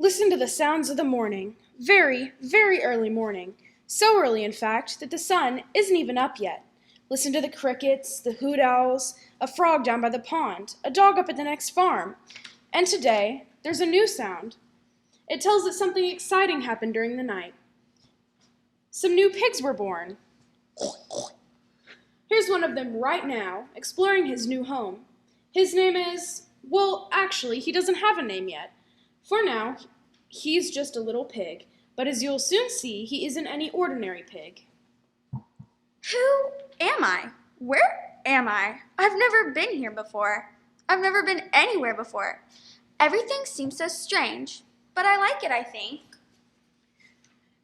Listen to the sounds of the morning. Very, very early morning. So early, in fact, that the sun isn't even up yet. Listen to the crickets, the hoot owls, a frog down by the pond, a dog up at the next farm. And today, there's a new sound. It tells that something exciting happened during the night. Some new pigs were born. Here's one of them right now, exploring his new home. His name is, well, actually, he doesn't have a name yet. For now, he's just a little pig, but as you'll soon see, he isn't any ordinary pig. Who am I? Where am I? I've never been here before. I've never been anywhere before. Everything seems so strange, but I like it, I think.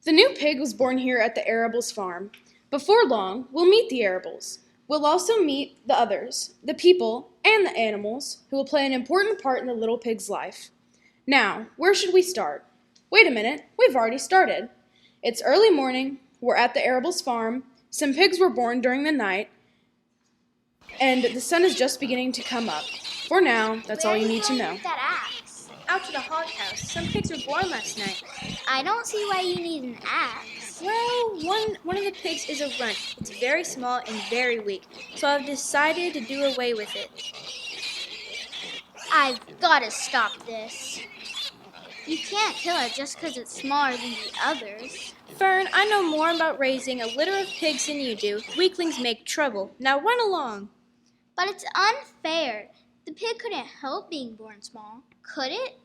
The new pig was born here at the Arables farm. Before long, we'll meet the Arables. We'll also meet the others, the people and the animals, who will play an important part in the little pig's life. Now, where should we start? Wait a minute, we've already started. It's early morning, we're at the Arables farm, some pigs were born during the night, and the sun is just beginning to come up. For now, that's all you need to know. That axe? Out to the hog house. Some pigs were born last night. I don't see why you need an axe. Well, one of the pigs is a runt. It's very small and very weak, so I've decided to do away with it. I've got to stop this. You can't kill it just because it's smaller than the others. Fern, I know more about raising a litter of pigs than you do. Weaklings make trouble. Now run along. But it's unfair. The pig couldn't help being born small, could it?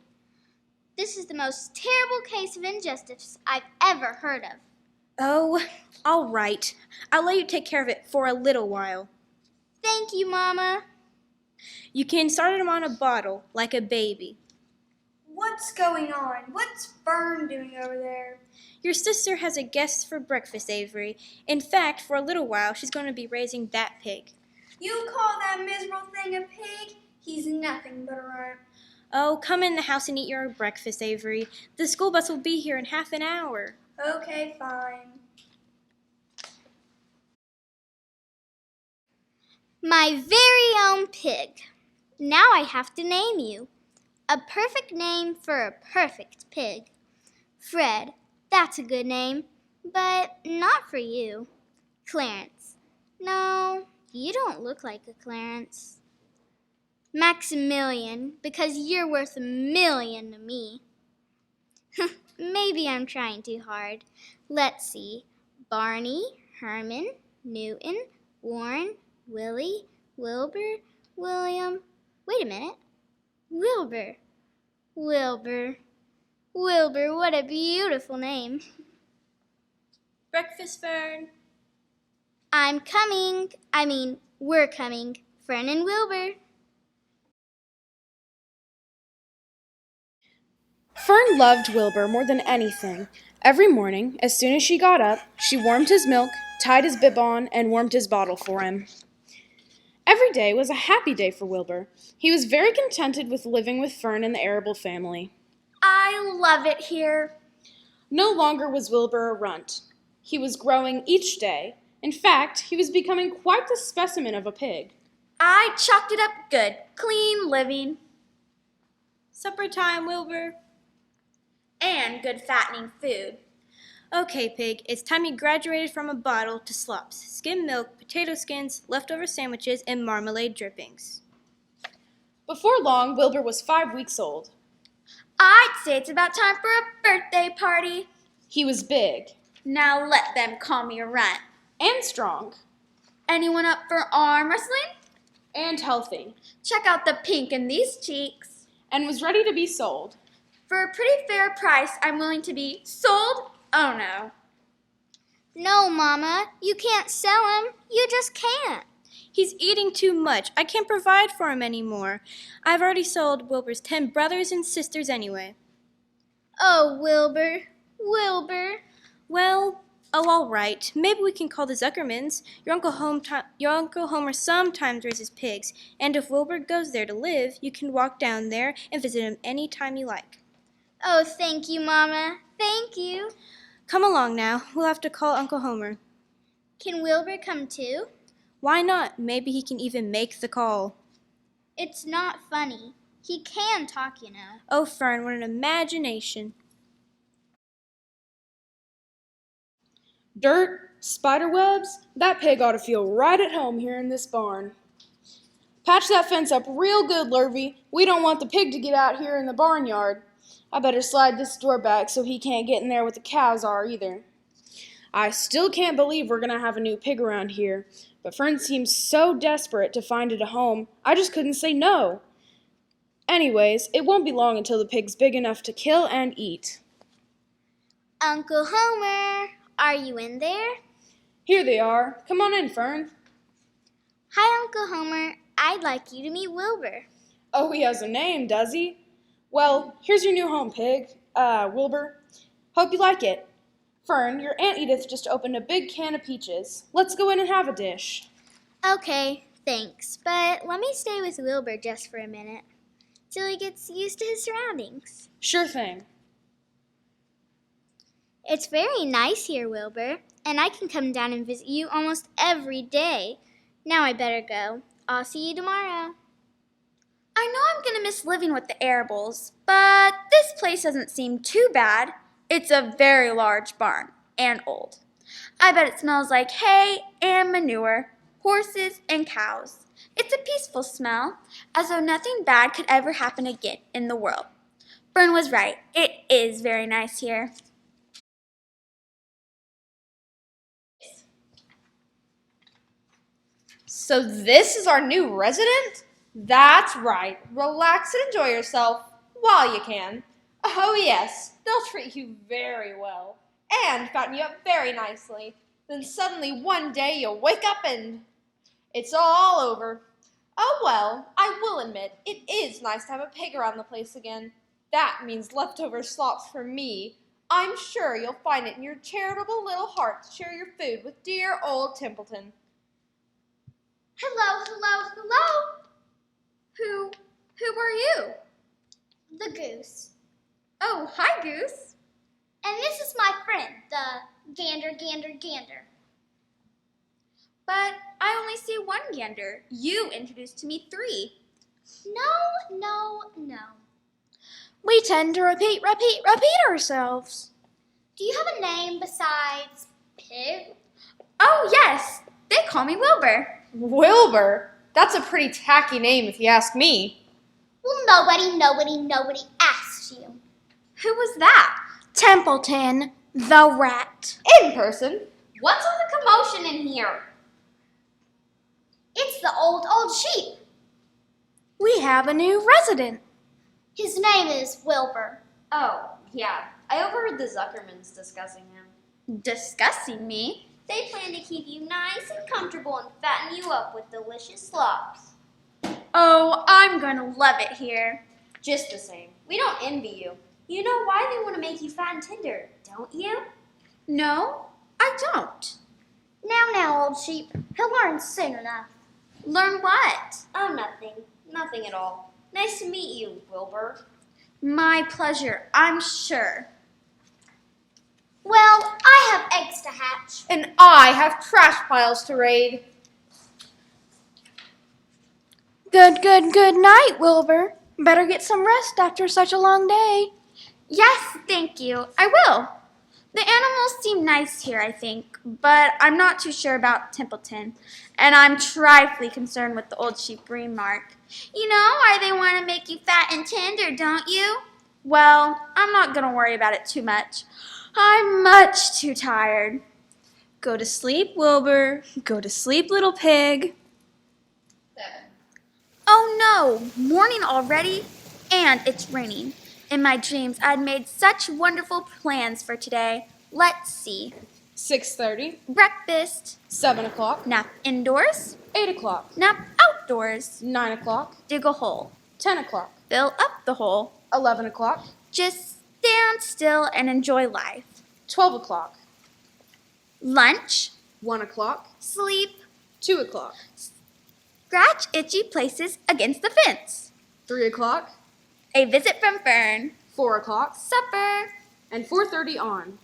This is the most terrible case of injustice I've ever heard of. Oh, all right. I'll let you take care of it for a little while. Thank you, Mama. You can start him on a bottle, like a baby. What's going on? What's Fern doing over there? Your sister has a guest for breakfast, Avery. In fact, for a little while, she's going to be raising that pig. You call that miserable thing a pig? He's nothing but a runt. Oh, come in the house and eat your breakfast, Avery. The school bus will be here in half an hour. Okay, fine. My very own pig. Now I have to name you. A perfect name for a perfect pig. Fred, that's a good name, but not for you. Clarence. No, you don't look like a Clarence. Maximilian, because you're worth $1,000,000 to me. Maybe I'm trying too hard. Let's see. Barney, Herman, Newton, Warren, Willie, Wilbur, William. Wait a minute. Wilbur. Wilbur, what a beautiful name. Breakfast, Fern. I'm coming. We're coming. Fern and Wilbur. Fern loved Wilbur more than anything. Every morning, as soon as she got up, she warmed his milk, tied his bib on, and warmed his bottle for him. Every day was a happy day for Wilbur. He was very contented with living with Fern and the Arable family. I love it here. No longer was Wilbur a runt. He was growing each day. In fact, he was becoming quite the specimen of a pig. I chalked it up good. Clean living. Supper time, Wilbur. And good fattening food. Okay, pig, it's time you graduated from a bottle to slops, skim milk, potato skins, leftover sandwiches, and marmalade drippings. Before long, Wilbur was 5 weeks old. I'd say it's about time for a birthday party. He was big. Now let them call me a runt. And strong. Anyone up for arm wrestling? And healthy. Check out the pink in these cheeks. And was ready to be sold. For a pretty fair price, I'm willing to be sold. Oh no. No, Mama, you can't sell him. You just can't. He's eating too much. I can't provide for him anymore. I've already sold Wilbur's 10 brothers and sisters anyway. Oh, Wilbur. Well, all right. Maybe we can call the Zuckermans. Your Uncle Homer sometimes raises pigs, and if Wilbur goes there to live, you can walk down there and visit him any time you like. Oh, thank you, Mama. Thank you. Come along now. We'll have to call Uncle Homer. Can Wilbur come too? Why not? Maybe he can even make the call. It's not funny. He can talk, you know. Oh, Fern, what an imagination. Dirt, spider webs, that pig ought to feel right at home here in this barn. Patch that fence up real good, Lurvy. We don't want the pig to get out here in the barnyard. I better slide this door back so he can't get in there with the cows are either. I still can't believe we're gonna have a new pig around here, but Fern seems so desperate to find it a home, I just couldn't say no. Anyways, it won't be long until the pig's big enough to kill and eat. Uncle Homer, are you in there? Here they are. Come on in, Fern. Hi, Uncle Homer. I'd like you to meet Wilbur. Oh, he has a name, does he? Well, here's your new home, pig. Wilbur. Hope you like it. Fern, your Aunt Edith just opened a big can of peaches. Let's go in and have a dish. Okay, thanks. But let me stay with Wilbur just for a minute, till he gets used to his surroundings. Sure thing. It's very nice here, Wilbur, and I can come down and visit you almost every day. Now I better go. I'll see you tomorrow. I know I'm going to miss living with the Arables, but this place doesn't seem too bad. It's a very large barn and old. I bet it smells like hay and manure, horses and cows. It's a peaceful smell, as though nothing bad could ever happen again in the world. Fern was right. It is very nice here. So this is our new resident? That's right. Relax and enjoy yourself while you can. Oh yes, they'll treat you very well and fatten you up very nicely. Then suddenly one day you'll wake up and it's all over. Oh well, I will admit, it is nice to have a pig around the place again. That means leftover slops for me. I'm sure you'll find it in your charitable little heart to share your food with dear old Templeton. Hello, hello, hello. Who are you? The goose. Oh, hi, Goose. And this is my friend, the gander, gander, gander. But I only see one gander. You introduced to me 3. No. We tend to repeat ourselves. Do you have a name besides Pig? Oh, yes. They call me Wilbur. Wilbur? That's a pretty tacky name if you ask me. Well, nobody asked you. Who was that? Templeton, the rat. In person. What's all the commotion in here? It's the old sheep. We have a new resident. His name is Wilbur. Oh, yeah. I overheard the Zuckermans discussing him. Discussing me? They plan to keep you nice and comfortable and fatten you up with delicious slops. Oh, I'm going to love it here. Just the same. We don't envy you. You know why they want to make you fat and tender, don't you? No, I don't. Now, old sheep. He'll learn soon enough. Learn what? Oh, nothing. Nothing at all. Nice to meet you, Wilbur. My pleasure, I'm sure. Well, I have eggs to hatch. And I have trash piles to raid. Good night, Wilbur. Better get some rest after such a long day. Yes, thank you. I will. The animals seem nice here, I think, but I'm not too sure about Templeton, and I'm trifling concerned with the old sheep remark. You know why they want to make you fat and tender, don't you? Well, I'm not going to worry about it too much. I'm much too tired. Go to sleep, Wilbur. Go to sleep, little pig. Oh no, morning already? And it's raining. In my dreams, I'd made such wonderful plans for today. Let's see. 6:30, Breakfast, 7 o'clock, nap indoors, 8 o'clock, nap outdoors, 9 o'clock, dig a hole, 10 o'clock, fill up the hole, 11 o'clock, just stand still and enjoy life. 12 o'clock, Lunch, 1 o'clock, sleep, 2 o'clock, scratch itchy places against the fence, 3 o'clock, a visit from Fern, 4 o'clock, supper, and 4:30 on.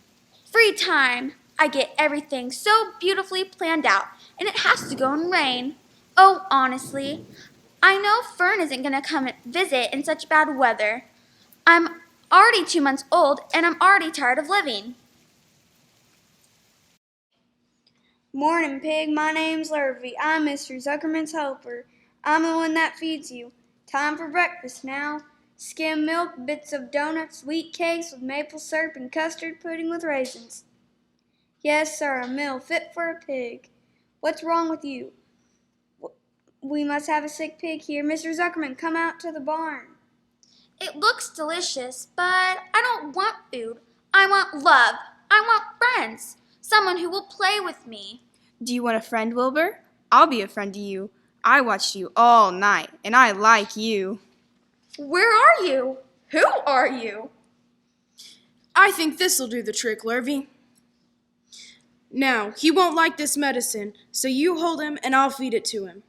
free time. I get everything so beautifully planned out, and it has to go and rain. Oh, honestly, I know Fern isn't going to come visit in such bad weather. I'm already 2 months old, and I'm already tired of living. Morning, Pig. My name's Lurvy. I'm Mr. Zuckerman's helper. I'm the one that feeds you. Time for breakfast now. Skim milk, bits of donuts, wheat cakes with maple syrup, and custard pudding with raisins. Yes, sir, a meal fit for a pig. What's wrong with you? We must have a sick pig here. Mr. Zuckerman, come out to the barn. It looks delicious, but I don't want food. I want love. I want friends. Someone who will play with me. Do you want a friend, Wilbur? I'll be a friend to you. I watched you all night, and I like you. Where are you? Who are you? I think this'll do the trick, Lurvy. Now, he won't like this medicine, so you hold him and I'll feed it to him.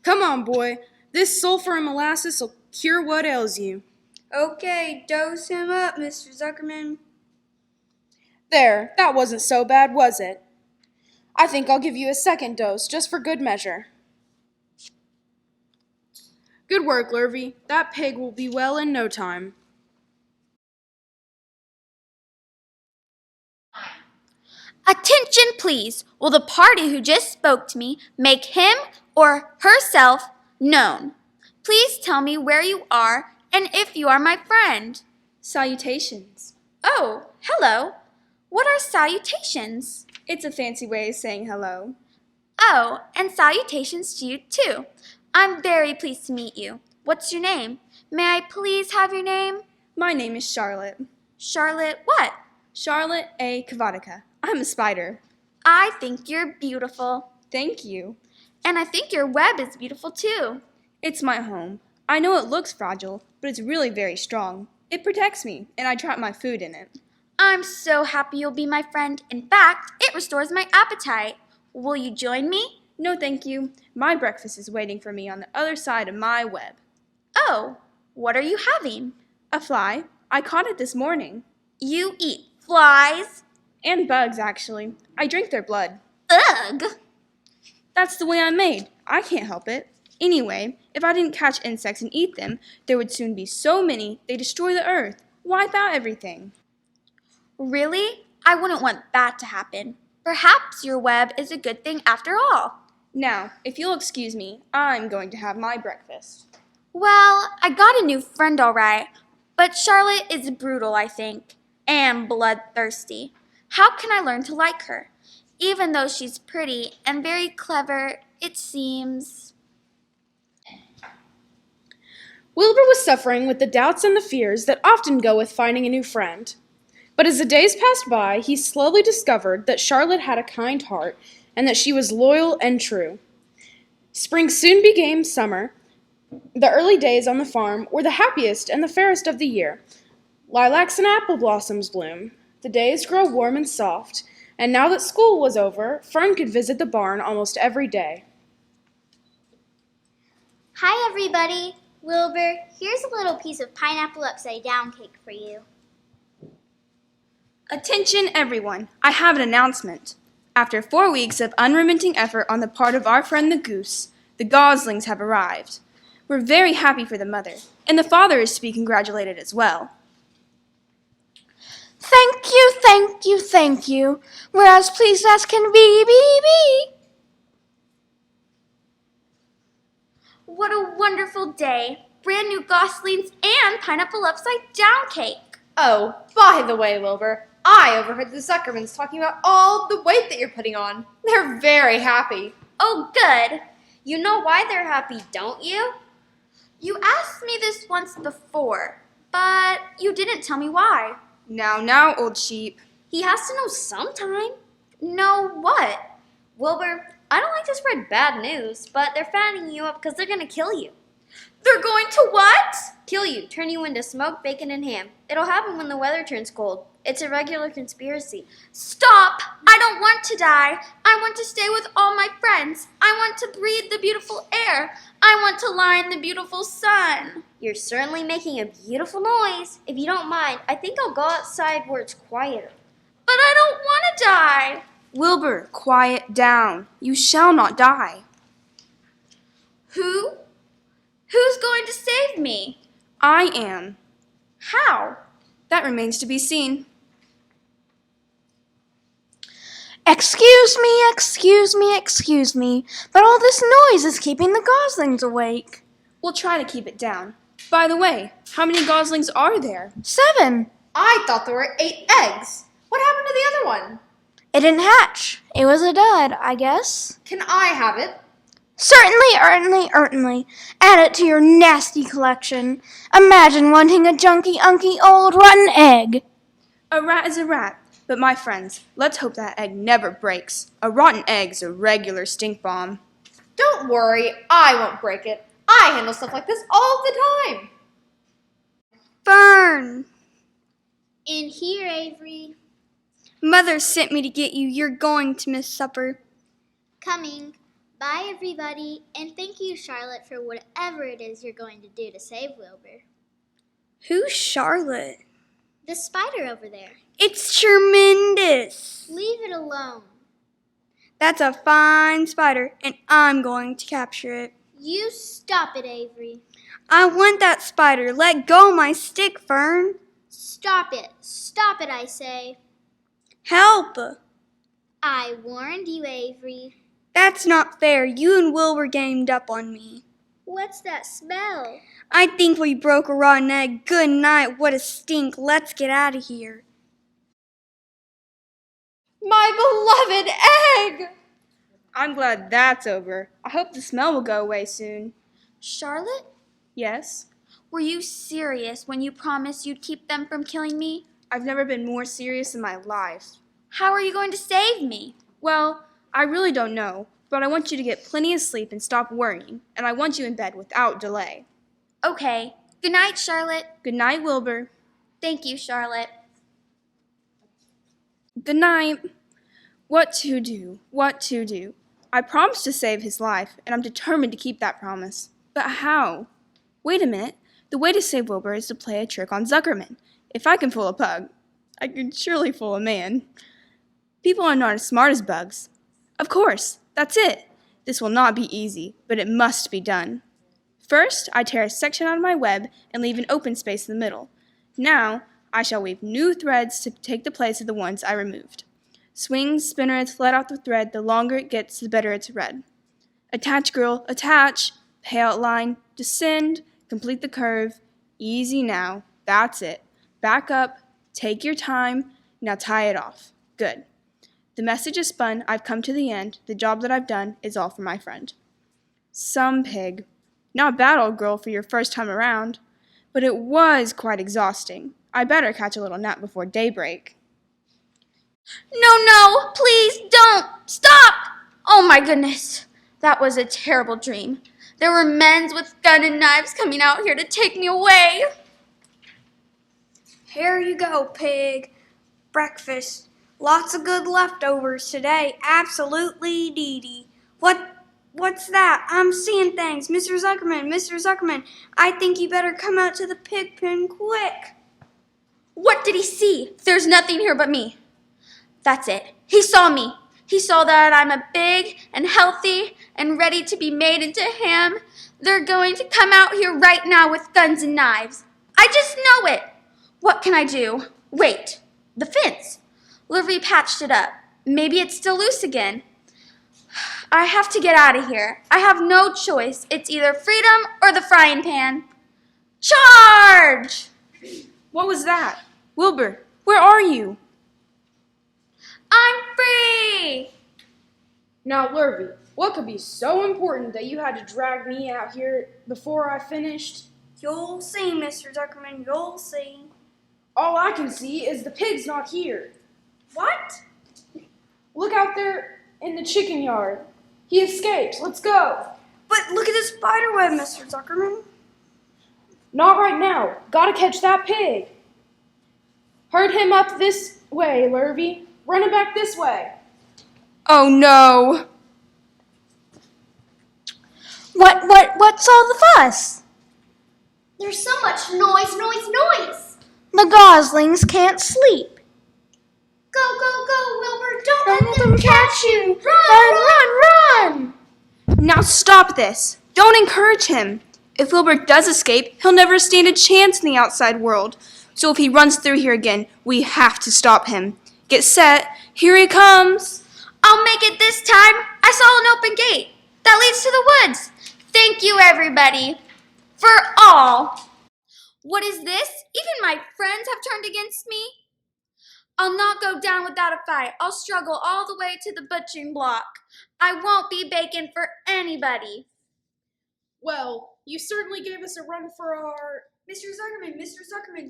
Come on, boy. This sulfur and molasses will cure what ails you. Okay, dose him up, Mr. Zuckerman. There, that wasn't so bad, was it? I think I'll give you a second dose, just for good measure. Good work, Lurvy. That pig will be well in no time. Attention, please. Will the party who just spoke to me make him or herself known? Please tell me where you are and if you are my friend. Salutations. Oh, hello. What are salutations? It's a fancy way of saying hello. Oh, and salutations to you too. I'm very pleased to meet you. What's your name? May I please have your name? My name is Charlotte. Charlotte what? Charlotte A. Kavatica. I'm a spider. I think you're beautiful. Thank you. And I think your web is beautiful too. It's my home. I know it looks fragile, but it's really very strong. It protects me, and I trap my food in it. I'm so happy you'll be my friend. In fact, it restores my appetite. Will you join me? No, thank you. My breakfast is waiting for me on the other side of my web. Oh, what are you having? A fly. I caught it this morning. You eat flies? And bugs, actually. I drink their blood. Ugh! That's the way I'm made. I can't help it. Anyway, if I didn't catch insects and eat them, there would soon be so many they destroy the earth, wipe out everything. Really? I wouldn't want that to happen. Perhaps your web is a good thing after all. Now, if you'll excuse me, I'm going to have my breakfast. Well, I got a new friend all right, but Charlotte is brutal, I think, and bloodthirsty. How can I learn to like her? Even though she's pretty and very clever, it seems. Wilbur was suffering with the doubts and the fears that often go with finding a new friend. But as the days passed by, he slowly discovered that Charlotte had a kind heart and that she was loyal and true. Spring soon became summer. The early days on the farm were the happiest and the fairest of the year. Lilacs and apple blossoms bloom. The days grow warm and soft, and now that school was over, Fern could visit the barn almost every day. Hi, everybody. Wilbur, here's a little piece of pineapple upside down cake for you. Attention, everyone. I have an announcement. After 4 weeks of unremitting effort on the part of our friend the goose, the goslings have arrived. We're very happy for the mother, and the father is to be congratulated as well. Thank you, thank you, thank you. We're as pleased as can be. What a wonderful day. Brand new goslings and pineapple upside down cake. Oh, by the way, Wilbur, I overheard the Zuckermans talking about all the weight that you're putting on. They're very happy. Oh, good. You know why they're happy, don't you? You asked me this once before, but you didn't tell me why. Now, old sheep. He has to know sometime. Know what? Wilbur, I don't like to spread bad news, but they're fattening you up because they're going to kill you. They're going to what? Kill you, turn you into smoked bacon and ham. It'll happen when the weather turns cold. It's a regular conspiracy. Stop! I don't want to die. I want to stay with all my friends. I want to breathe the beautiful air. I want to lie in the beautiful sun. You're certainly making a beautiful noise. If you don't mind, I think I'll go outside where it's quieter. But I don't want to die. Wilbur, quiet down. You shall not die. Who? Who's going to save me? I am. How? That remains to be seen. Excuse me, but all this noise is keeping the goslings awake. We'll try to keep it down. By the way, how many goslings are there? 7. I thought there were 8 eggs. What happened to the other one? It didn't hatch. It was a dud, I guess. Can I have it? Certainly. Add it to your nasty collection. Imagine wanting a junky, unky, old, rotten egg. A rat is a rat. But my friends, let's hope that egg never breaks. A rotten egg's a regular stink bomb. Don't worry, I won't break it. I handle stuff like this all the time. Fern! In here, Avery. Mother sent me to get you. You're going to miss supper. Coming. Bye, everybody. And thank you, Charlotte, for whatever it is you're going to do to save Wilbur. Who's Charlotte? The spider over there. It's tremendous. Leave it alone. That's a fine spider, and I'm going to capture it. You stop it, Avery. I want that spider. Let go my stick, Fern. Stop it. Stop it, I say. Help! I warned you, Avery. That's not fair. You and Will were gamed up on me. What's that smell? I think we broke a rotten egg. Good night. What a stink. Let's get out of here. My beloved egg! I'm glad that's over. I hope the smell will go away soon. Charlotte, Yes? were you serious when you promised you'd keep them from killing me? I've never been more serious in my life. How are you going to save me? Well, I really don't know, but I want you to get plenty of sleep and stop worrying, and I want you in bed without delay. Okay. Good night, Charlotte. Good night, Wilbur. Thank you, Charlotte. Good night. What to do? I promised to save his life, and I'm determined to keep that promise. But how? Wait a minute. The way to save Wilbur is to play a trick on Zuckerman. If I can fool a pug, I can surely fool a man. People are not as smart as bugs. Of course, that's it. This will not be easy, but it must be done. First, I tear a section out of my web and leave an open space in the middle. Now, I shall weave new threads to take the place of the ones I removed. Swing, spinnerets, let out the thread. The longer it gets, the better it's read. Attach, girl, attach. Pay outline, descend, complete the curve. Easy now. That's it. Back up, take your time. Now tie it off. Good. The message is spun. I've come to the end. The job that I've done is all for my friend. Some pig. Not bad, old girl, for your first time around. But it was quite exhausting. I better catch a little nap before daybreak. No, please don't. Stop. Oh my goodness. That was a terrible dream. There were men with guns and knives coming out here to take me away. Here you go, pig. Breakfast. Lots of good leftovers today. Absolutely deedy. What's that? I'm seeing things. Mr. Zuckerman, I think you better come out to the pig pen quick. What did he see? There's nothing here but me. That's it. He saw me. He saw that I'm a big and healthy and ready to be made into ham. They're going to come out here right now with guns and knives. I just know it. What can I do? Wait, the fence. Livery patched it up. Maybe it's still loose again. I have to get out of here. I have no choice. It's either freedom or the frying pan. Charge! What was that? Wilbur, where are you? I'm free! Now, Lurvy, what could be so important that you had to drag me out here before I finished? You'll see, Mr. Zuckerman, you'll see. All I can see is the pig's not here. What? Look out there in the chicken yard. He escaped. Let's go. But look at the spider web, Mr. Zuckerman. Not right now. Gotta catch that pig. Herd him up this way, Lurvy. Run him back this way. Oh no! What's all the fuss? There's so much noise. The goslings can't sleep. Go, Wilbur. Don't Let them catch you. Run! Now stop this! Don't encourage him! If Wilbur does escape, he'll never stand a chance in the outside world. So if he runs through here again, we have to stop him. Get set. Here he comes. I'll make it this time. I saw an open gate that leads to the woods. Thank you, everybody, for all. What is this? Even my friends have turned against me. I'll not go down without a fight. I'll struggle all the way to the butchering block. I won't be bacon for anybody. Well, you certainly gave us a run for our... Mr. Zuckerman,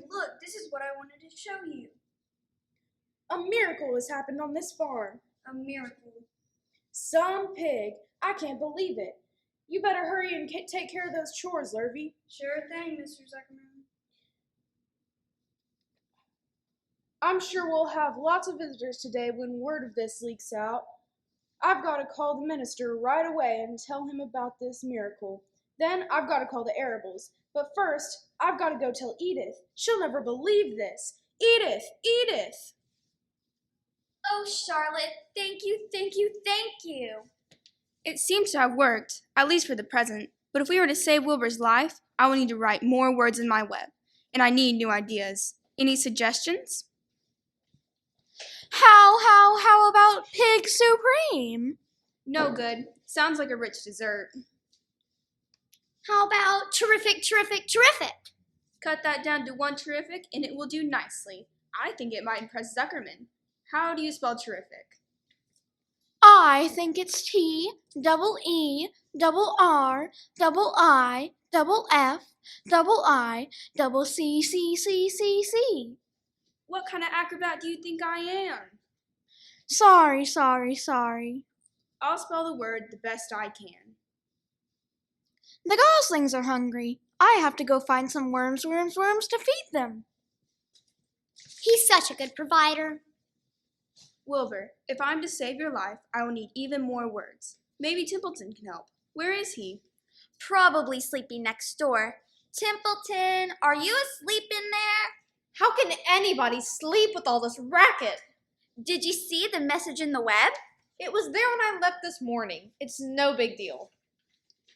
look, this is what I wanted to show you. A miracle has happened on this farm. A miracle. Some pig. I can't believe it. You better hurry and take care of those chores, Lurvy. Sure thing, Mr. Zuckerman. I'm sure we'll have lots of visitors today when word of this leaks out. I've got to call the minister right away and tell him about this miracle. Then I've got to call the Arables. But first, I've got to go tell Edith. She'll never believe this. Edith! Edith! Oh, Charlotte, thank you, thank you, thank you. It seems to have worked, at least for the present. But if we were to save Wilbur's life, I will need to write more words in my web. And I need new ideas. Any suggestions? How about Pig Supreme? No good. Sounds like a rich dessert. How about terrific? Cut that down to one terrific and it will do nicely. I think it might impress Zuckerman. How do you spell terrific? I think it's T-double-E-double-R-double-I-double-C-C-C-C-C. What kind of acrobat do you think I am? Sorry. I'll spell the word the best I can. The goslings are hungry. I have to go find some worms to feed them. He's such a good provider. Wilbur, if I'm to save your life, I will need even more words. Maybe Templeton can help. Where is he? Probably sleeping next door. Templeton, are you asleep in there? How can anybody sleep with all this racket? Did you see the message in the web? It was there when I left this morning. It's no big deal.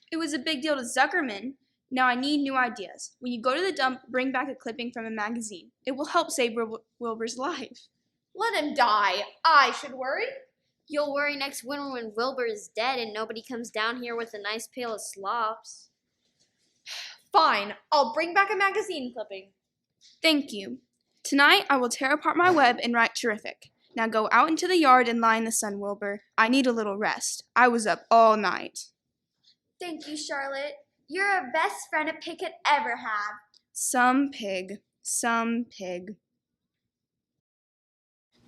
It was a big deal to Zuckerman. Now I need new ideas. When you go to the dump, bring back a clipping from a magazine. It will help save Wilbur's life. Let him die. I should worry. You'll worry next winter when Wilbur is dead and nobody comes down here with a nice pail of slops. Fine. I'll bring back a magazine clipping. Thank you. Tonight I will tear apart my web and write terrific. Now go out into the yard and lie in the sun, Wilbur. I need a little rest. I was up all night. Thank you, Charlotte. You're our best friend a pig could ever have. Some pig.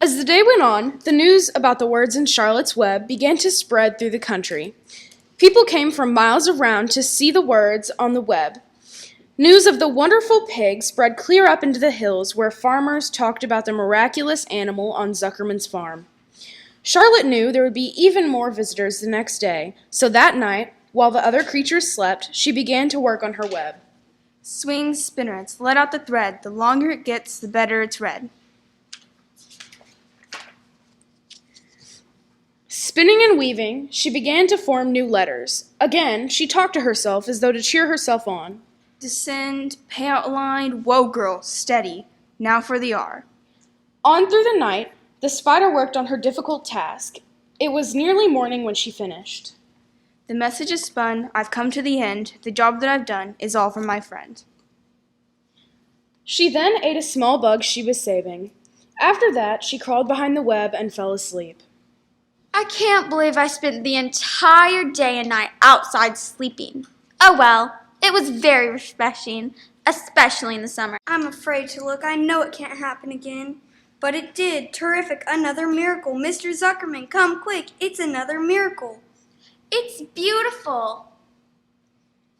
As the day went on, the news about the words in Charlotte's Web began to spread through the country. People came from miles around to see the words on the web. News of the wonderful pig spread clear up into the hills where farmers talked about the miraculous animal on Zuckerman's farm. Charlotte knew there would be even more visitors the next day, so that night, while the other creatures slept, she began to work on her web. Swing spinnerets, let out the thread. The longer it gets, the better it's read. Spinning and weaving, she began to form new letters. Again, she talked to herself as though to cheer herself on. Descend, pay out line, whoa girl, steady. Now for the R. On through the night, the spider worked on her difficult task. It was nearly morning when she finished. The message is spun, I've come to the end. The job that I've done is all for my friend. She then ate a small bug she was saving. After that, she crawled behind the web and fell asleep. I can't believe I spent the entire day and night outside sleeping. Oh well, it was very refreshing, especially in the summer. I'm afraid to look. I know it can't happen again. But it did. Terrific. Another miracle. Mr. Zuckerman, come quick. It's another miracle. It's beautiful.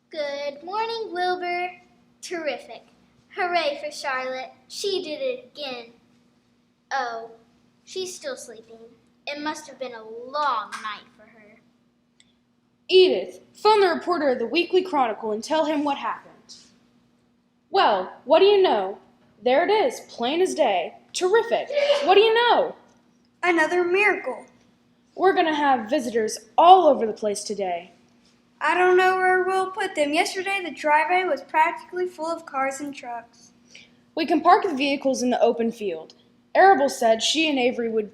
Good morning, Wilbur. Terrific. Hooray for Charlotte. She did it again. Oh, she's still sleeping. It must have been a long night for her. Edith, phone the reporter of the Weekly Chronicle and tell him what happened. Well, what do you know? There it is, plain as day. Terrific. What do you know? Another miracle. We're going to have visitors all over the place today. I don't know where we'll put them. Yesterday, the driveway was practically full of cars and trucks. We can park the vehicles in the open field. Arable said she and Avery would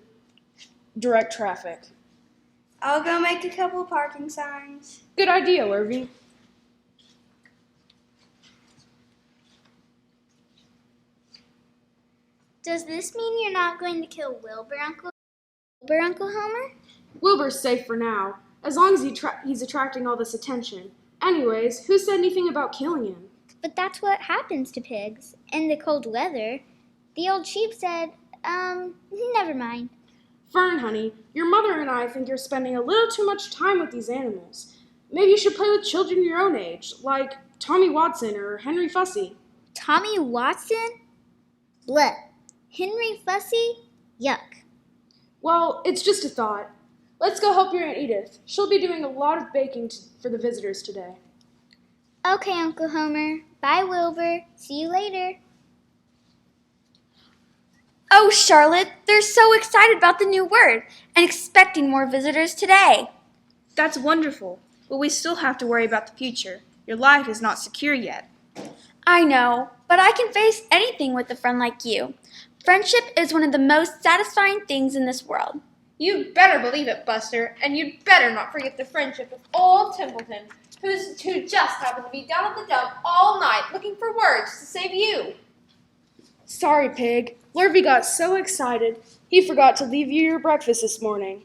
direct traffic. I'll go make a couple of parking signs. Good idea, Lurvy. Does this mean you're not going to kill Wilbur, Uncle Homer? Wilbur's safe for now, as long as he's attracting all this attention. Anyways, who said anything about killing him? But that's what happens to pigs in the cold weather. The old chief said, never mind. Fern, honey, your mother and I think you're spending a little too much time with these animals. Maybe you should play with children your own age, like Tommy Watson or Henry Fussy. Tommy Watson? Bleh. Henry Fussy? Yuck. Well, it's just a thought. Let's go help your Aunt Edith. She'll be doing a lot of baking for the visitors today. Okay, Uncle Homer. Bye, Wilbur. See you later. Oh, Charlotte, they're so excited about the new word and expecting more visitors today. That's wonderful, but we still have to worry about the future. Your life is not secure yet. I know, but I can face anything with a friend like you. Friendship is one of the most satisfying things in this world. You'd better believe it, Buster, and you'd better not forget the friendship of old Templeton, who just happened to be down at the dump all night looking for words to save you. Sorry, Pig. Lurvy got so excited, he forgot to leave you your breakfast this morning.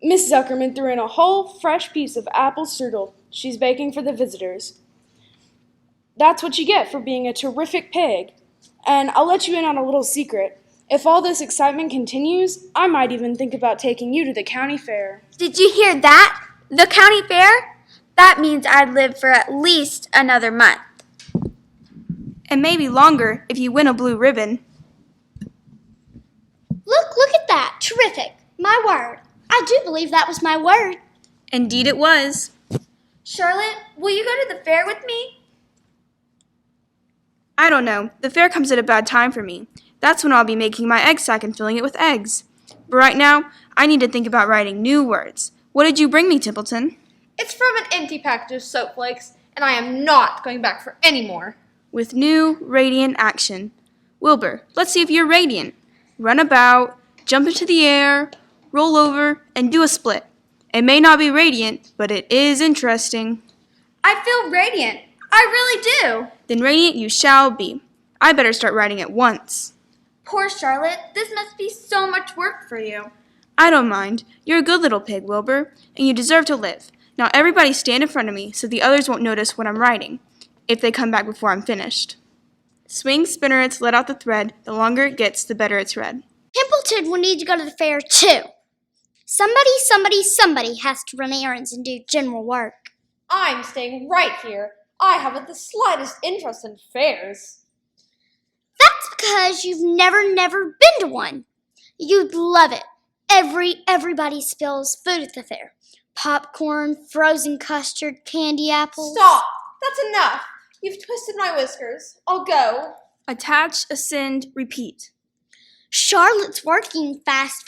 Miss Zuckerman threw in a whole fresh piece of apple strudel she's baking for the visitors. That's what you get for being a terrific pig. And I'll let you in on a little secret. If all this excitement continues, I might even think about taking you to the county fair. Did you hear that? The county fair? That means I'd live for at least another month. And maybe longer if you win a blue ribbon. Look at that. Terrific. My word. I do believe that was my word. Indeed it was. Charlotte, will you go to the fair with me? I don't know. The fair comes at a bad time for me. That's when I'll be making my egg sack and filling it with eggs. But right now, I need to think about writing new words. What did you bring me, Templeton? It's from an empty package of soap flakes, and I am not going back for any more. With new, radiant action. Wilbur, let's see if you're radiant. Run about, jump into the air, roll over, and do a split. It may not be radiant, but it is interesting. I feel radiant. I really do. Then radiant you shall be. I better start writing at once. Poor Charlotte, this must be so much work for you. I don't mind. You're a good little pig, Wilbur, and you deserve to live. Now everybody stand in front of me so the others won't notice what I'm writing, if they come back before I'm finished. Swing spinnerets, let out the thread. The longer it gets, the better it's read. Templeton will need to go to the fair, too. Somebody has to run errands and do general work. I'm staying right here. I haven't the slightest interest in fairs. That's because you've never been to one. You'd love it. Everybody spills food at the fair. Popcorn, frozen custard, candy apples. Stop! That's enough. You've twisted my whiskers. I'll go. Attach, ascend, repeat. Charlotte's working fast.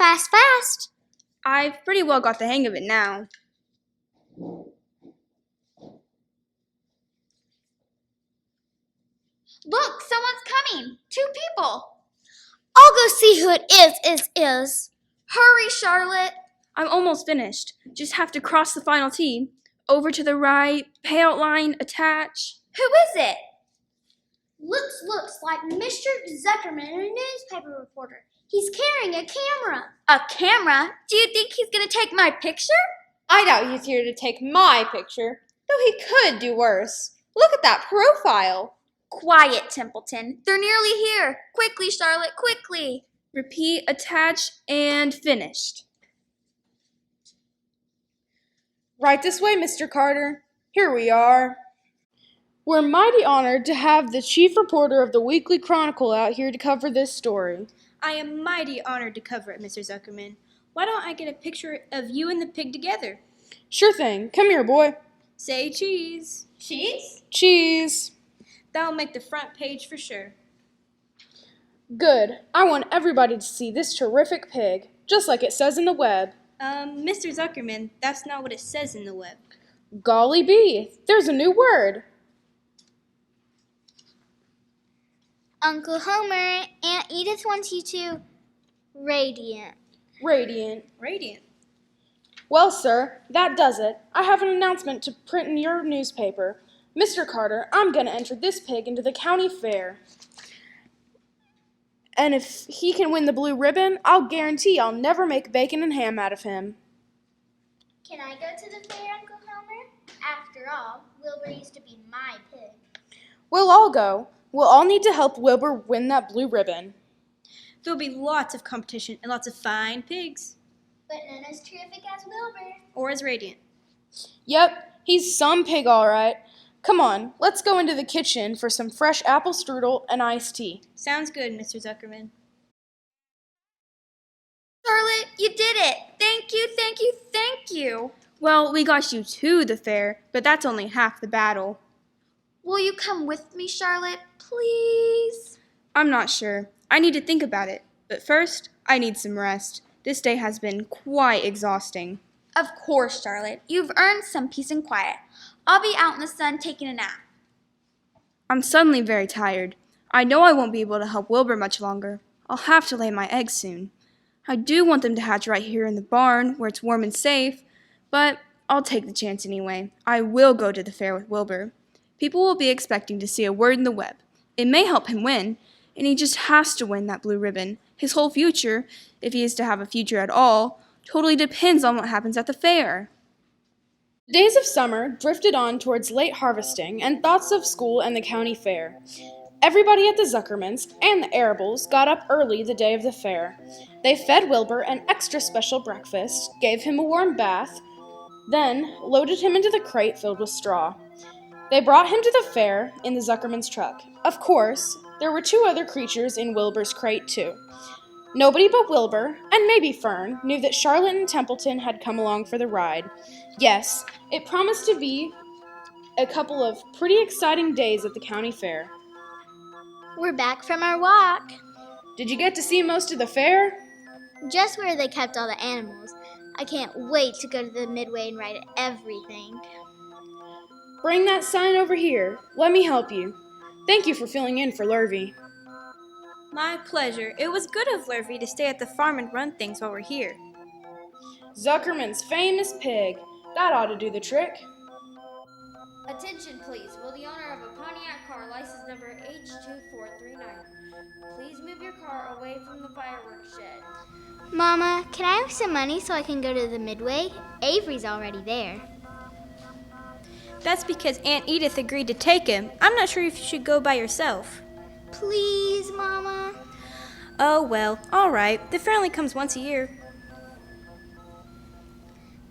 I've pretty well got the hang of it now. Look, someone's coming. 2 people. I'll go see who it is. Hurry, Charlotte. I'm almost finished. Just have to cross the final T. Over to the right, pay outline, attach. Who is it? Looks like Mr. Zuckerman, a newspaper reporter. He's carrying a camera. A camera? Do you think he's going to take my picture? I doubt he's here to take my picture, though he could do worse. Look at that profile. Quiet, Templeton. They're nearly here. Quickly, Charlotte, quickly. Repeat, attach, and finished. Right this way, Mr. Carter. Here we are. We're mighty honored to have the chief reporter of the Weekly Chronicle out here to cover this story. I am mighty honored to cover it, Mr. Zuckerman. Why don't I get a picture of you and the pig together? Sure thing. Come here, boy. Say cheese. Cheese? Cheese. That'll make the front page for sure. Good. I want everybody to see this terrific pig, just like it says in the web. Mr. Zuckerman, that's not what it says in the web. Golly bee, there's a new word. Uncle Homer, Aunt Edith wants you to radiant. Radiant. Radiant. Well, sir, that does it. I have an announcement to print in your newspaper. Mr. Carter, I'm going to enter this pig into the county fair. And if he can win the blue ribbon, I'll guarantee I'll never make bacon and ham out of him. Can I go to the fair, Uncle Homer? After all, Wilbur used to be my pig. We'll all go. We'll all need to help Wilbur win that blue ribbon. There'll be lots of competition and lots of fine pigs. But none as terrific as Wilbur. Or as radiant. Yep, he's some pig all right. Come on, let's go into the kitchen for some fresh apple strudel and iced tea. Sounds good, Mr. Zuckerman. Charlotte, you did it! Thank you, thank you, thank you! Well, we got you to the fair, but that's only half the battle. Will you come with me, Charlotte, please? I'm not sure. I need to think about it. But first, I need some rest. This day has been quite exhausting. Of course, Charlotte. You've earned some peace and quiet. I'll be out in the sun taking a nap. I'm suddenly very tired. I know I won't be able to help Wilbur much longer. I'll have to lay my eggs soon. I do want them to hatch right here in the barn, where it's warm and safe, but I'll take the chance anyway. I will go to the fair with Wilbur. People will be expecting to see a word in the web. It may help him win, and he just has to win that blue ribbon. His whole future, if he is to have a future at all, totally depends on what happens at the fair. The days of summer drifted on towards late harvesting and thoughts of school and the county fair. Everybody at the Zuckermans and the Arables got up early the day of the fair. They fed Wilbur an extra special breakfast, gave him a warm bath, then loaded him into the crate filled with straw. They brought him to the fair in the Zuckermans' truck. Of course, there were 2 other creatures in Wilbur's crate, too. Nobody but Wilbur, and maybe Fern, knew that Charlotte and Templeton had come along for the ride. Yes, it promised to be a couple of pretty exciting days at the county fair. We're back from our walk. Did you get to see most of the fair? Just where they kept all the animals. I can't wait to go to the Midway and ride everything. Bring that sign over here. Let me help you. Thank you for filling in for Lurvy. My pleasure. It was good of Lurvy to stay at the farm and run things while we're here. Zuckerman's famous pig. That ought to do the trick. Attention, please. Will the owner of a Pontiac car, license number H2439, please move your car away from the fireworks shed? Mama, can I have some money so I can go to the Midway? Avery's already there. That's because Aunt Edith agreed to take him. I'm not sure if you should go by yourself. Please, Mama. Oh, well, all right. The fair only comes once a year.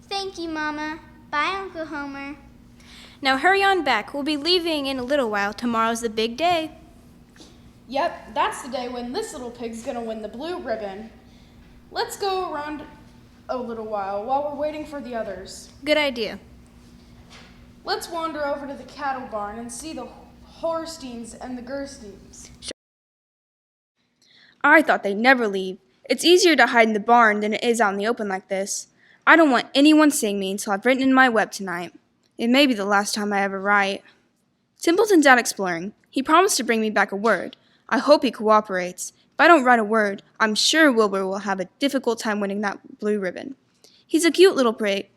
Thank you, Mama. Bye, Uncle Homer. Now hurry on back. We'll be leaving in a little while. Tomorrow's the big day. Yep, that's the day when this little pig's gonna win the blue ribbon. Let's go around a little while we're waiting for the others. Good idea. Let's wander over to the cattle barn and see the Horsteins and the Gersteins. I thought they'd never leave. It's easier to hide in the barn than it is out in the open like this. I don't want anyone seeing me until I've written in my web tonight. It may be the last time I ever write. Templeton's out exploring. He promised to bring me back a word. I hope he cooperates. If I don't write a word, I'm sure Wilbur will have a difficult time winning that blue ribbon. He's a cute little pig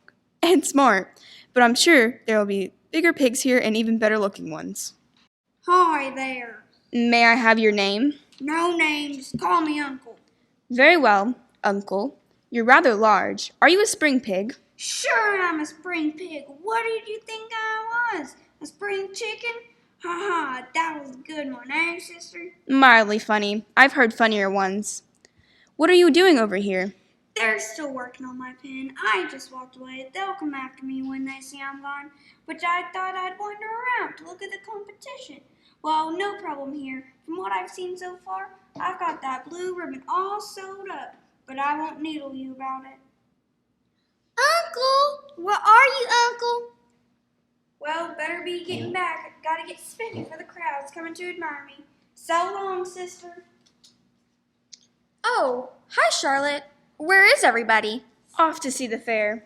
and smart, but I'm sure there will be bigger pigs here and even better looking ones. Hi there. May I have your name? No names. Call me Uncle. Very well, Uncle. You're rather large. Are you a spring pig? Sure, I'm a spring pig. What did you think I was? A spring chicken? Ha ha, that was a good one, eh, sister? Mildly funny. I've heard funnier ones. What are you doing over here? They're still working on my pen. I just walked away. They'll come after me when they see I'm gone. But I thought I'd wander around to look at the competition. Well, no problem here. From what I've seen so far, I've got that blue ribbon all sewed up. But I won't needle you about it. Uncle! Where are you, Uncle? Well, better be getting back. Gotta get spiffy for the crowds coming to admire me. So long, sister. Oh, hi, Charlotte. Where is everybody? Off to see the fair.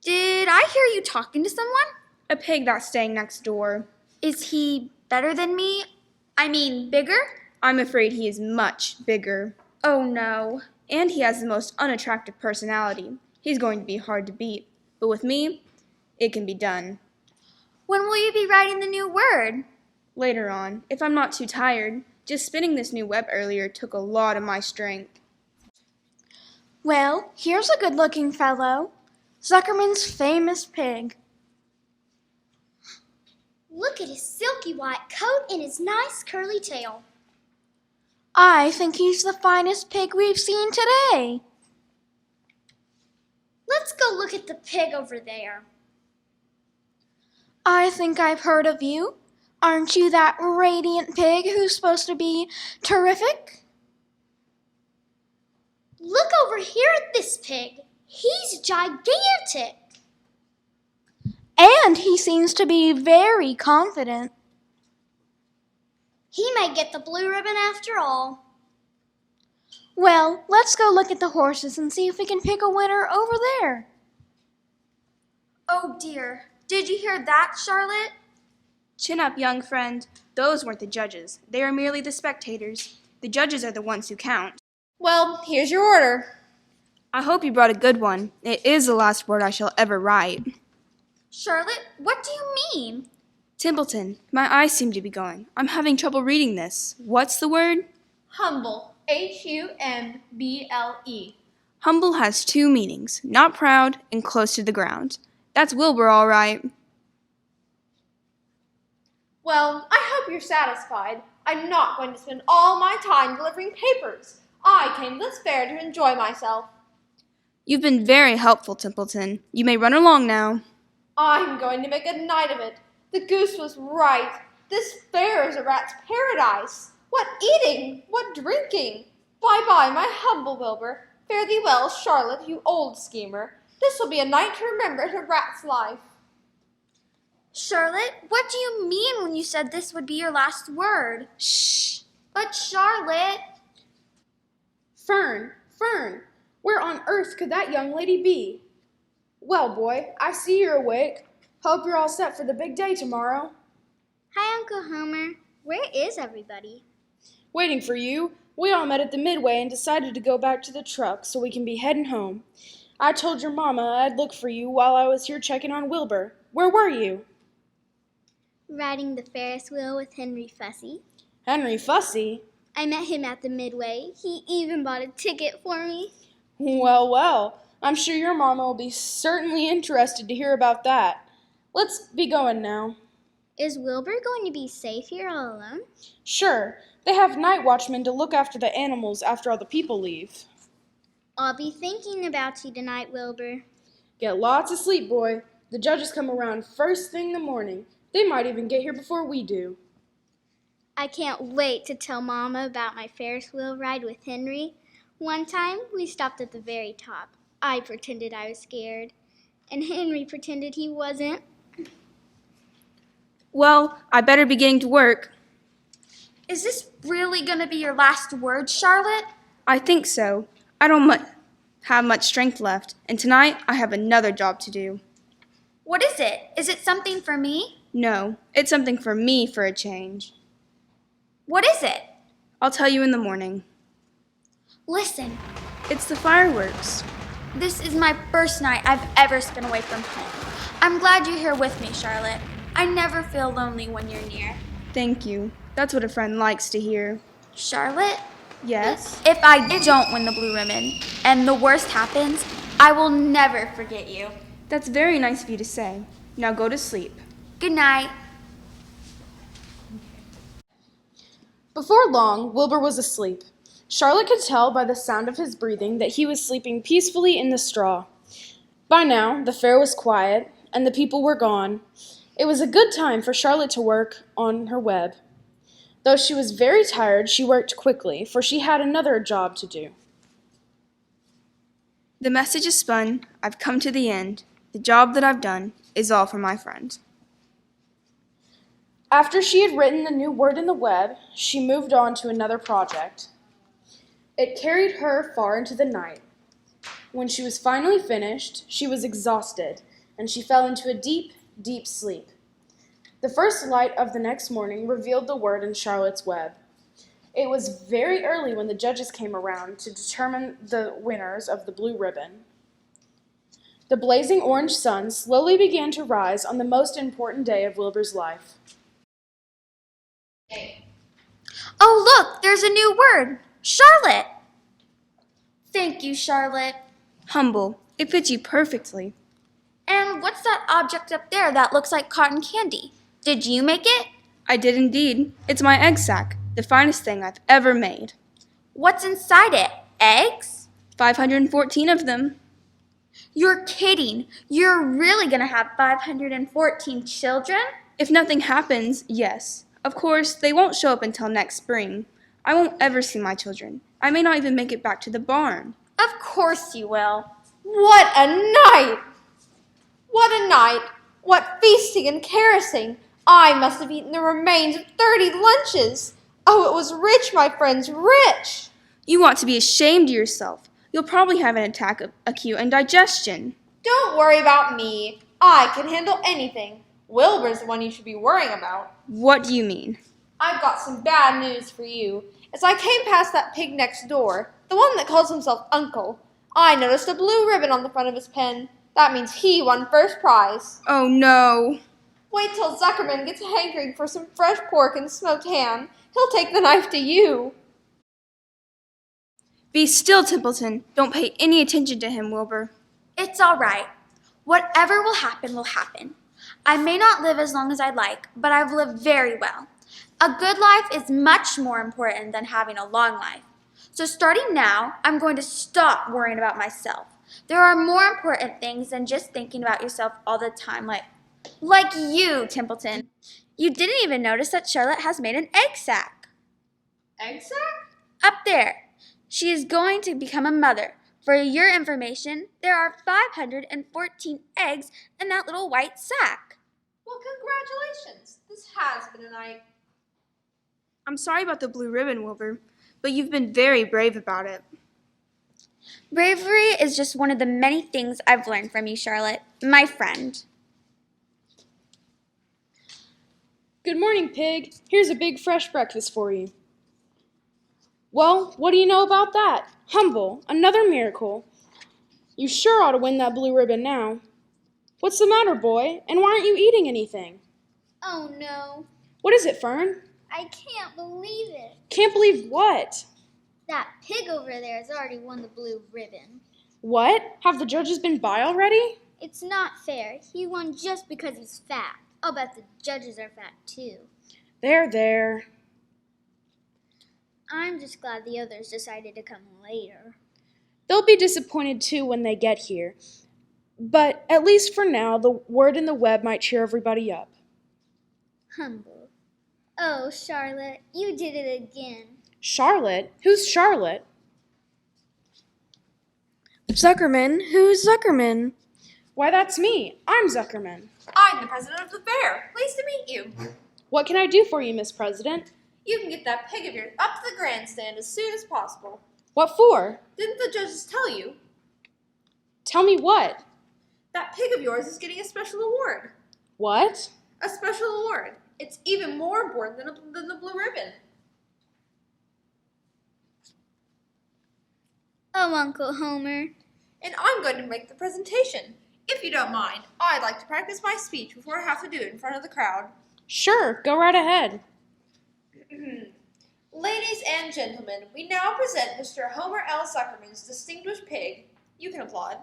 Did I hear you talking to someone? A pig that's staying next door. Is he better than me? I mean, bigger? I'm afraid he is much bigger. Oh no. And he has the most unattractive personality. He's going to be hard to beat. But with me, it can be done. When will you be writing the new word? Later on, if I'm not too tired. Just spinning this new web earlier took a lot of my strength. Well, here's a good-looking fellow. Zuckerman's famous pig. Look at his silky white coat and his nice curly tail. I think he's the finest pig we've seen today. Let's go look at the pig over there. I think I've heard of you. Aren't you that radiant pig who's supposed to be terrific? Look over here at this pig. He's gigantic. And he seems to be very confident. He may get the blue ribbon after all. Well, let's go look at the horses and see if we can pick a winner over there. Oh dear. Did you hear that, Charlotte? Chin up, young friend. Those weren't the judges. They are merely the spectators. The judges are the ones who count. Well, here's your order. I hope you brought a good one. It is the last word I shall ever write. Charlotte, what do you mean? Templeton, my eyes seem to be going. I'm having trouble reading this. What's the word? Humble. Humble. Humble has two meanings, not proud and close to the ground. That's Wilbur, all right. Well, I hope you're satisfied. I'm not going to spend all my time delivering papers. I came to this fair to enjoy myself. You've been very helpful, Templeton. You may run along now. I'm going to make a night of it. The goose was right. This fair is a rat's paradise. What eating! What drinking! Bye-bye, my humble Wilbur. Fare thee well, Charlotte, you old schemer. This will be a night to remember in a rat's life. Charlotte, what do you mean when you said this would be your last word? Shh. But Charlotte... Fern, where on earth could that young lady be? Well, boy, I see you're awake. Hope you're all set for the big day tomorrow. Hi, Uncle Homer. Where is everybody? Waiting for you. We all met at the Midway and decided to go back to the truck so we can be heading home. I told your mama I'd look for you while I was here checking on Wilbur. Where were you? Riding the Ferris wheel with Henry Fussy. Henry Fussy? I met him at the Midway. He even bought a ticket for me. Well, I'm sure your mama will be certainly interested to hear about that. Let's be going now. Is Wilbur going to be safe here all alone? Sure, they have night watchmen to look after the animals after all the people leave. I'll be thinking about you tonight, Wilbur. Get lots of sleep, boy. The judges come around first thing in the morning. They might even get here before we do. I can't wait to tell Mama about my Ferris wheel ride with Henry. One time, we stopped at the very top. I pretended I was scared, and Henry pretended he wasn't. Well, I better be getting to work. Is this really going to be your last word, Charlotte? I think so. I don't have much strength left, and tonight I have another job to do. What is it? Is it something for me? No, it's something for me for a change. What is it? I'll tell you in the morning. Listen, It's the fireworks. this is my first night I've ever spent away from home. I'm glad you're here with me, Charlotte. I never feel lonely when you're near. Thank you. That's what a friend likes to hear. Charlotte, Yes? if I don't win the blue ribbon and the worst happens, I will never forget you. That's very nice of you to say. Now go to sleep. Good night. Before long, Wilbur was asleep. Charlotte could tell by the sound of his breathing that he was sleeping peacefully in the straw. By now, the fair was quiet, and the people were gone. It was a good time for Charlotte to work on her web. Though she was very tired, she worked quickly, for she had another job to do. The message is spun. I've come to the end. The job that I've done is all for my friend. After she had written the new word in the web, she moved on to another project. It carried her far into the night. When she was finally finished, she was exhausted, and she fell into a deep, deep sleep. The first light of the next morning revealed the word in Charlotte's Web. It was very early when the judges came around to determine the winners of the blue ribbon. The blazing orange sun slowly began to rise on the most important day of Wilbur's life. Oh, look, there's a new word. Charlotte. Thank you, Charlotte. Humble. It fits you perfectly. And what's that object up there that looks like cotton candy? Did you make it? I did indeed. It's my egg sack, the finest thing I've ever made. What's inside it? Eggs? 514 of them. You're kidding. You're really going to have 514 children? If nothing happens, yes. Of course, they won't show up until next spring. I won't ever see my children. I may not even make it back to the barn. Of course you will. What a night! What a night! What feasting and caressing! I must have eaten the remains of 30 lunches. Oh, it was rich, my friends, rich! You ought to be ashamed of yourself. You'll probably have an attack of acute indigestion. Don't worry about me. I can handle anything. Wilbur's the one you should be worrying about. What do you mean? I've got some bad news for you. As I came past that pig next door, the one that calls himself Uncle, I noticed a blue ribbon on the front of his pen. That means he won first prize. Oh, no. Wait till Zuckerman gets hankering for some fresh pork and smoked ham. He'll take the knife to you. Be still, Templeton. Don't pay any attention to him, Wilbur. It's all right. Whatever will happen will happen. I may not live as long as I'd like, but I've lived very well. A good life is much more important than having a long life. So starting now, I'm going to stop worrying about myself. There are more important things than just thinking about yourself all the time, like you, Templeton. You didn't even notice that Charlotte has made an egg sack. Egg sack? Up there. She is going to become a mother. For your information, there are 514 eggs in that little white sack. Well, congratulations. This has been a night. I'm sorry about the blue ribbon, Wilbur, but you've been very brave about it. Bravery is just one of the many things I've learned from you, Charlotte, my friend. Good morning, Pig. Here's a big fresh breakfast for you. Well, what do you know about that? Humble, another miracle. You sure ought to win that blue ribbon now. What's the matter, boy? And why aren't you eating anything? Oh no, What is it, Fern? I can't believe it. Can't believe what? That pig over there has already won the blue ribbon. What? Have the judges been by already? It's not fair. He won just because he's fat. I'll bet the judges are fat too. There. I'm just glad the others decided to come later. They'll be disappointed too when they get here. But at least for now, the word in the web might cheer everybody up. Humble. Oh, Charlotte, you did it again. Charlotte? Who's Charlotte? Zuckerman? Who's Zuckerman? Why, that's me. I'm Zuckerman. I'm the president of the fair. Pleased to meet you. What can I do for you, Miss President? You can get that pig of yours up to the grandstand as soon as possible. What for? Didn't the judges tell you? Tell me what? That pig of yours is getting a special award. What? A special award. It's even more important than the blue ribbon. Oh, Uncle Homer. And I'm going to make the presentation. If you don't mind, I'd like to practice my speech before I have to do it in front of the crowd. Sure, go right ahead. Ladies and gentlemen, we now present Mr. Homer L. Zuckerman's distinguished pig. You can applaud.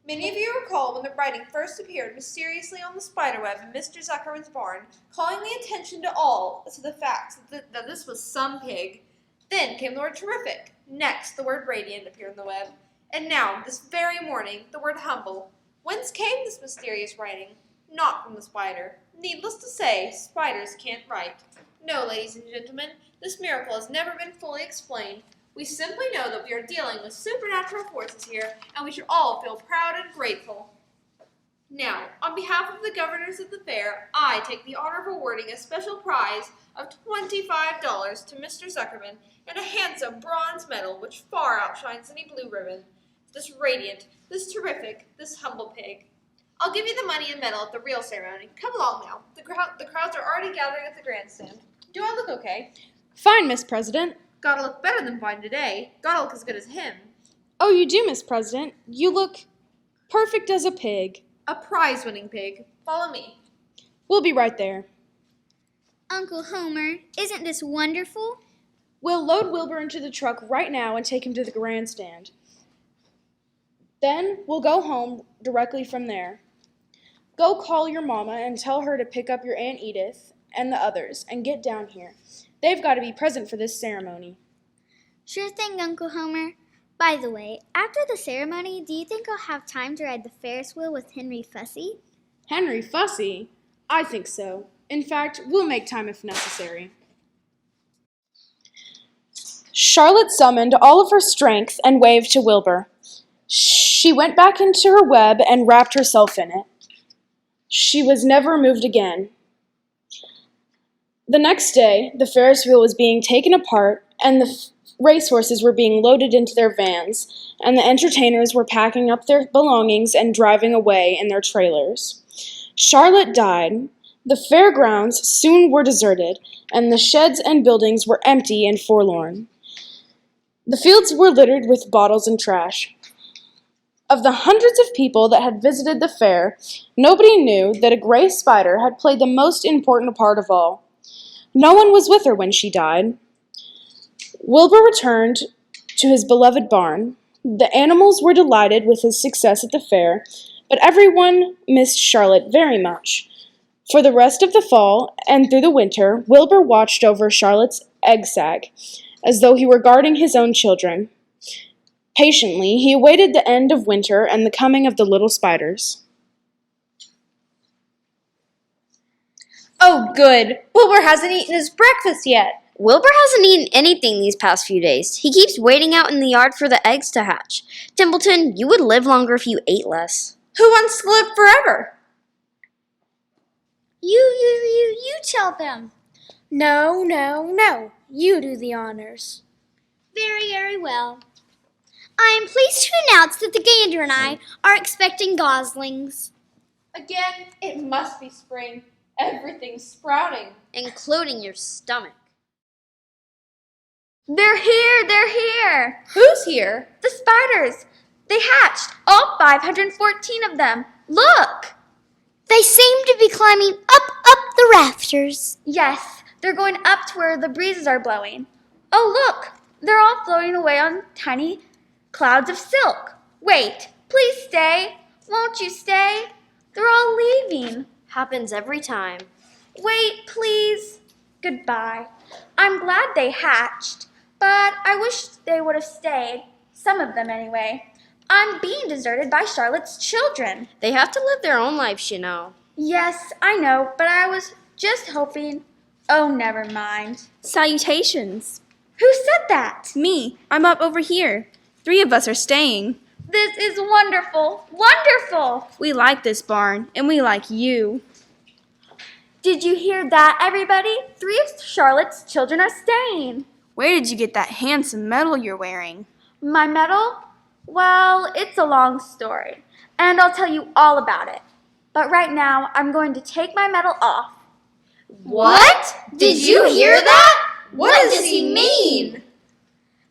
Many of you recall when the writing first appeared mysteriously on the spiderweb in Mr. Zuckerman's barn, calling the attention to all to the fact that this was some pig. Then came the word terrific. Next, the word radiant appeared in the web. And now, this very morning, the word humble. Whence came this mysterious writing? Not from the spider. Needless to say, spiders can't write. No, ladies and gentlemen, this miracle has never been fully explained. We simply know that we are dealing with supernatural forces here, and we should all feel proud and grateful. Now, on behalf of the governors of the fair, I take the honor of awarding a special prize of $25 to Mr. Zuckerman and a handsome bronze medal which far outshines any blue ribbon. this radiant, this terrific, this humble pig. I'll give you the money and medal at the real ceremony. Come along now. The crowds are already gathering at the grandstand. Do I look okay? Fine, Miss President. Gotta look better than fine today. Gotta look as good as him. Oh, you do, Miss President. You look perfect as a pig. A prize-winning pig. Follow me. We'll be right there. Uncle Homer, isn't this wonderful? We'll load Wilbur into the truck right now and take him to the grandstand. Then we'll go home directly from there. Go call your mama and tell her to pick up your Aunt Edith and the others and get down here. They've got to be present for this ceremony. Sure thing, Uncle Homer. By the way, after the ceremony, do you think I'll have time to ride the Ferris wheel with Henry Fussy? Henry Fussy? I think so. In fact, we'll make time if necessary. Charlotte summoned all of her strength and waved to Wilbur. She went back into her web and wrapped herself in it. She was never moved again. The next day, the Ferris wheel was being taken apart, and the racehorses were being loaded into their vans, and the entertainers were packing up their belongings and driving away in their trailers. Charlotte died. The fairgrounds soon were deserted, and the sheds and buildings were empty and forlorn. The fields were littered with bottles and trash. Of the hundreds of people that had visited the fair, nobody knew that a gray spider had played the most important part of all. No one was with her when she died. Wilbur returned to his beloved barn. The animals were delighted with his success at the fair, but everyone missed Charlotte very much. For the rest of the fall and through the winter, Wilbur watched over Charlotte's egg sac, as though he were guarding his own children. Patiently, he awaited the end of winter and the coming of the little spiders. Oh, good. Wilbur hasn't eaten his breakfast yet. Wilbur hasn't eaten anything these past few days. He keeps waiting out in the yard for the eggs to hatch. Templeton, you would live longer if you ate less. Who wants to live forever? You tell them. No. You do the honors. Very well. I am pleased to announce that the gander and I are expecting goslings. Again, it must be spring. Everything's sprouting. Including your stomach. They're here! Who's here? The spiders! They hatched, all 514 of them. Look! They seem to be climbing up the rafters. Yes, they're going up to where the breezes are blowing. Oh, look! They're all floating away on tiny clouds of silk. Wait, please stay. Won't you stay? They're all leaving. Happens every time. Wait, please. Goodbye. I'm glad they hatched, but I wish they would have stayed. Some of them, anyway. I'm being deserted by Charlotte's children. They have to live their own lives, you know. Yes, I know, but I was just hoping. Oh, never mind. Salutations. Who said that? Me. I'm up over here. 3 of us are staying. This is wonderful. Wonderful. We like this barn, and we like you. Did you hear that, everybody? 3 of Charlotte's children are staying. Where did you get that handsome medal you're wearing? My medal? Well, it's a long story, and I'll tell you all about it. But right now, I'm going to take my medal off. What? Did you hear that? What does he mean?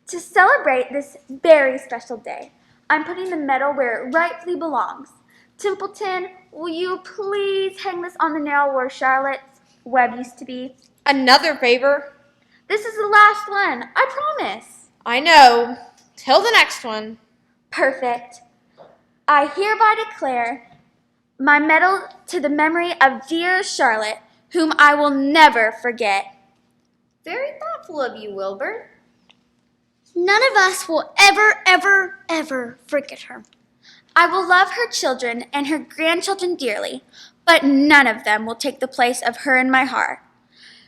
To celebrate this very special day, I'm putting the medal where it rightfully belongs. Templeton, will you please hang this on the nail where Charlotte's web used to be? Another favor? This is the last one, I promise. I know. Till the next one. Perfect. I hereby declare my medal to the memory of dear Charlotte, whom I will never forget. Very thoughtful of you, Wilbur. None of us will ever forget her. I will love her children and her grandchildren dearly, but none of them will take the place of her in my heart.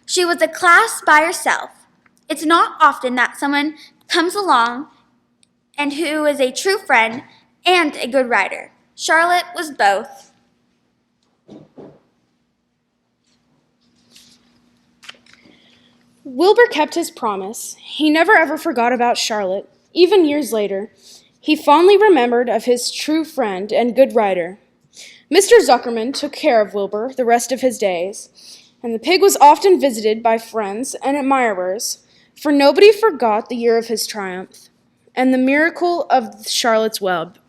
She was a class by herself. It's not often that someone comes along and who is a true friend and a good writer. Charlotte was both. Wilbur kept his promise. He never ever forgot about Charlotte, even years later. he fondly remembered of his true friend and good rider. Mr. Zuckerman took care of Wilbur the rest of his days, and the pig was often visited by friends and admirers, for nobody forgot the year of his triumph and the miracle of Charlotte's Web.